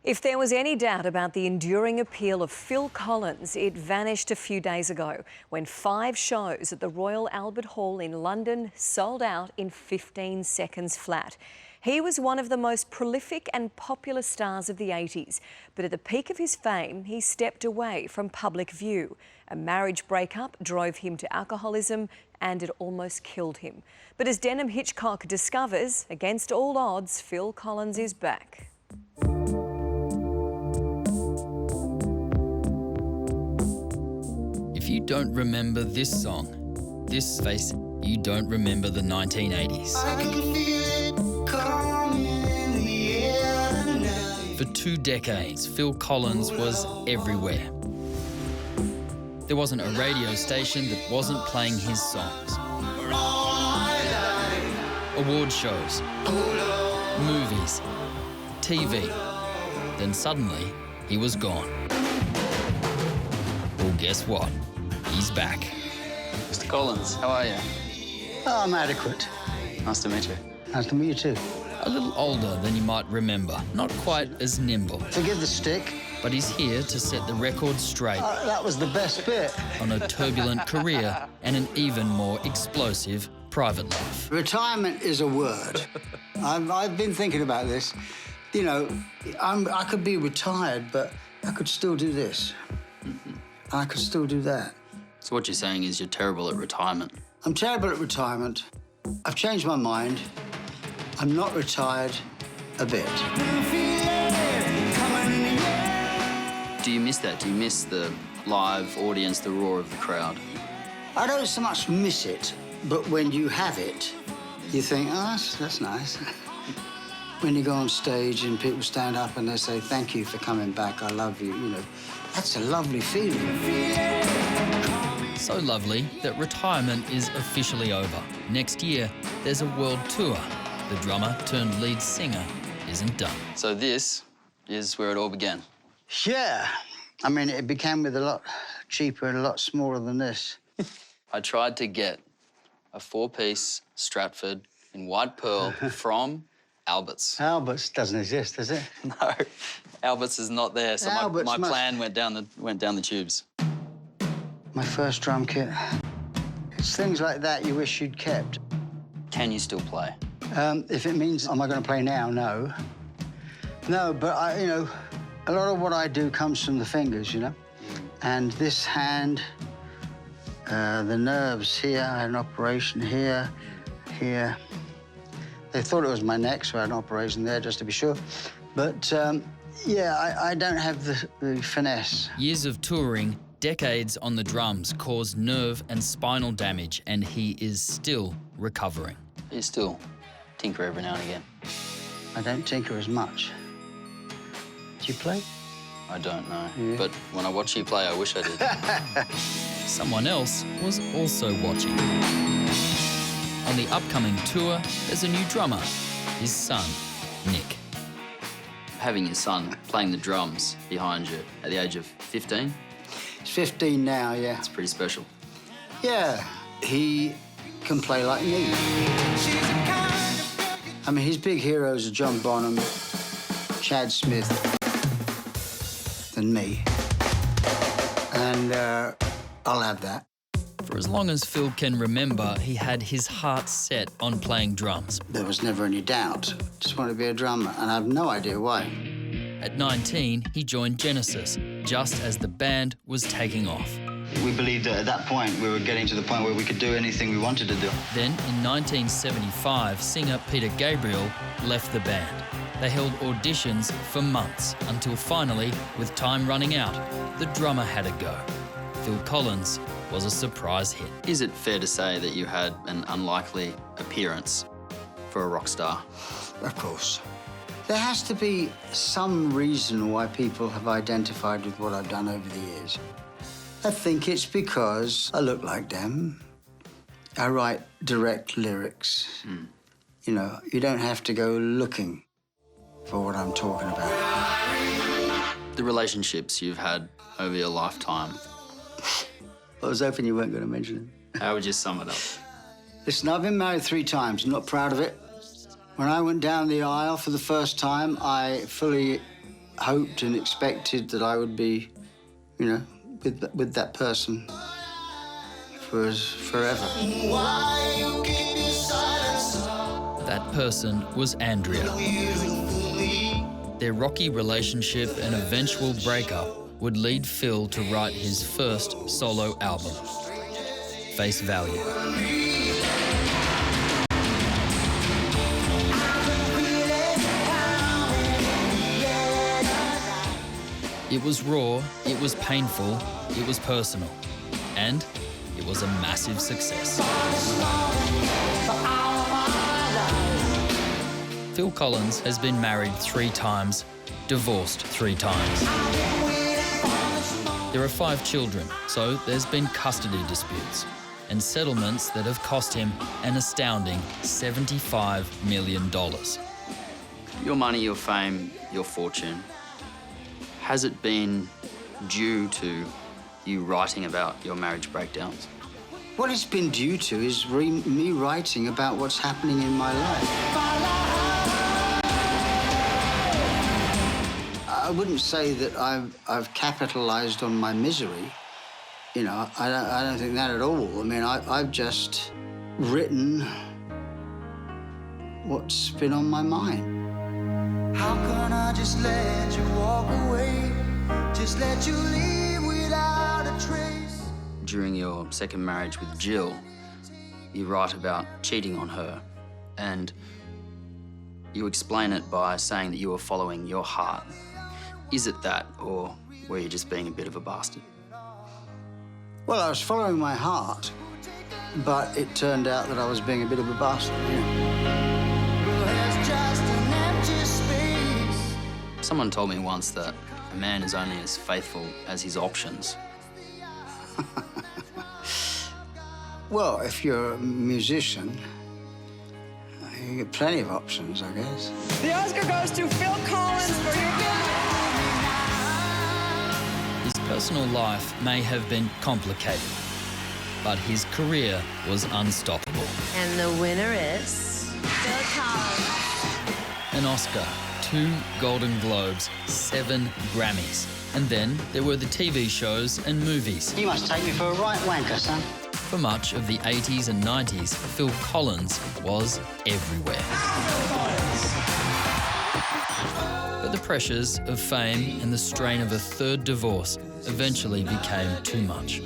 If there was any doubt about the enduring appeal of Phil Collins, it vanished a few days ago when 5 shows at the Royal Albert Hall in London sold out in 15 seconds flat. He was one of the most prolific and popular stars of the 80s, but at the peak of his fame, he stepped away from public view. A marriage breakup drove him to alcoholism and it almost killed him. But as Denham Hitchcock discovers, against all odds, Phil Collins is back. If you don't remember this song, this face, you don't remember the 1980s. I can feel it coming in the air tonight. For 2 decades, Phil Collins was everywhere. There wasn't a radio station that wasn't playing his songs. Award shows, movies, TV. Then suddenly, he was gone. Well, guess what? He's back. Mr. Collins, how are you? Oh, I'm adequate. Nice to meet you. Nice to meet you too. A little older than you might remember, not quite as nimble, Forgive the stick. but he's here to set the record straight That was the best bit. on a turbulent career and an even more explosive private life. Retirement is a word. I've been thinking about this. You know, I could be retired, but I could still do this. I could still do that. So what you're saying is you're terrible at retirement. I'm terrible at retirement. I've changed my mind. I'm not retired a bit. Do you miss that? Do you miss the live audience, the roar of the crowd? I don't so much miss it, but when you have it, you think, oh, that's nice. When you go on stage and people stand up and they say, thank you for coming back, I love you, you know, that's a lovely feeling. So lovely that retirement is officially over. Next year, there's a world tour. The drummer turned lead singer isn't done. So this is where it all began. Yeah. I mean, it became with a lot cheaper and a lot smaller than this. I tried to get a 4-piece Stratford in white pearl from Albert's. Albert's doesn't exist, does it? No, Albert's is not there, so Albert's my must- plan went down the tubes. My first drum kit. It's things like that you wish you'd kept. Can you still play? If it means, am I going to play now? No. No, but you know, a lot of what I do comes from the fingers, you know? And this hand, the nerves here, I had an operation here, here. They thought it was my neck, so I had an operation there just to be sure. But, yeah, I don't have the finesse. Years of touring, decades on the drums caused nerve and spinal damage, and he is still recovering. You still tinker every now and again. I don't tinker as much. Do you play? I don't know. Yeah. But when I watch you play, I wish I did. Someone else was also watching. On the upcoming tour, there's a new drummer, his son, Nick. Having your son playing the drums behind you at the age of 15, He's 15 now, yeah. it's pretty special. Yeah, he can play like me. I mean, his big heroes are John Bonham, Chad Smith, and me. And I'll have that. For as long as Phil can remember, he had his heart set on playing drums. There was never any doubt. Just wanted to be a drummer, and I have no idea why. At 19, he joined Genesis, just as the band was taking off. We believed that at that point we were getting to the point where we could do anything we wanted to do. Then, in 1975, singer Peter Gabriel left the band. They held auditions for months until finally, with time running out, the drummer had a go. Phil Collins was a surprise hit. Is it fair to say that you had an unlikely appearance for a rock star? Of course. There has to be some reason why people have identified with what I've done over the years. I think it's because I look like them. I write direct lyrics. You know, you don't have to go looking for what I'm talking about. The relationships you've had over your lifetime, I was hoping you weren't going to mention them. how would you sum it up? Listen, I've been married 3 times. I'm not proud of it. When I went down the aisle for the first time, I fully hoped and expected that I would be, you know, with that person for forever. That person was Andrea. Their rocky relationship and eventual breakup would lead Phil to write his first solo album, Face Value. It was raw, it was painful, it was personal, and it was a massive success. Phil Collins has been married 3 times, divorced 3 times. There are 5 children, so there's been custody disputes and settlements that have cost him an astounding $75 million. Your money, your fame, your fortune, has it been due to you writing about your marriage breakdowns? What it's been due to is me writing about what's happening in my life. I wouldn't say that I've capitalized on my misery. You know, I don't think that at all. I mean, I've just written what's been on my mind. How can I just let you walk away? Just let you leave without a trace. During your second marriage with Jill, you write about cheating on her, and you explain it by saying that you were following your heart. Is it that, or were you just being a bit of a bastard? Well, I was following my heart, but it turned out that I was being a bit of a bastard, you know. There's just an empty space. Someone told me once that a man is only as faithful as his options. Well, if you're a musician, you get plenty of options, I guess. The Oscar goes to Phil Collins for your His personal life may have been complicated, but his career was unstoppable. And the winner is Phil Collins. An Oscar, 2 Golden Globes, 7 Grammys. And then there were the TV shows and movies. You must take me for a right wanker, son. For much of the 80s and 90s, Phil Collins was everywhere. But the pressures of fame and the strain of a 3rd divorce eventually became too much.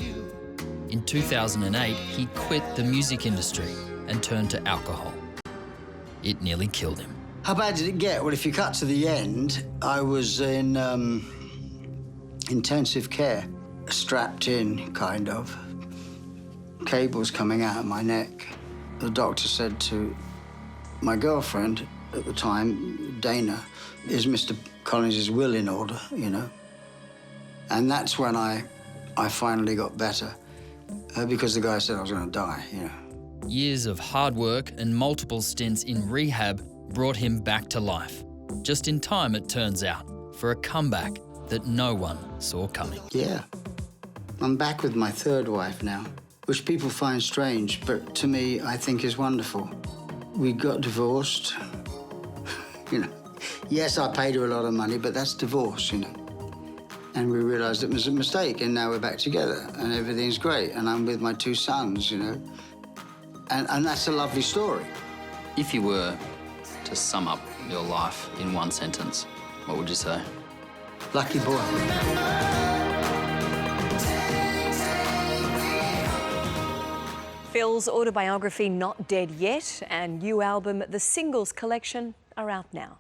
In 2008, he quit the music industry and turned to alcohol. It nearly killed him. How bad did it get? Well, if you cut to the end, I was in intensive care, strapped in, kind of. Cables coming out of my neck. The doctor said to my girlfriend at the time, Dana, is Mr. Collins' will in order, you know? And that's when I finally got better, because the guy said I was going to die, you know. Years of hard work and multiple stints in rehab brought him back to life. Just in time, it turns out, for a comeback that no one saw coming. Yeah. I'm back with my 3rd wife now, which people find strange, but to me, I think is wonderful. We got divorced, you know. Yes, I paid her a lot of money, but that's divorce, you know. And we realized it was a mistake, and now we're back together, and everything's great, and I'm with my 2 sons, you know. And that's a lovely story. If you were to sum up your life in one sentence, what would you say? Lucky boy. Phil's autobiography, Not Dead Yet, and new album, The Singles Collection, are out now.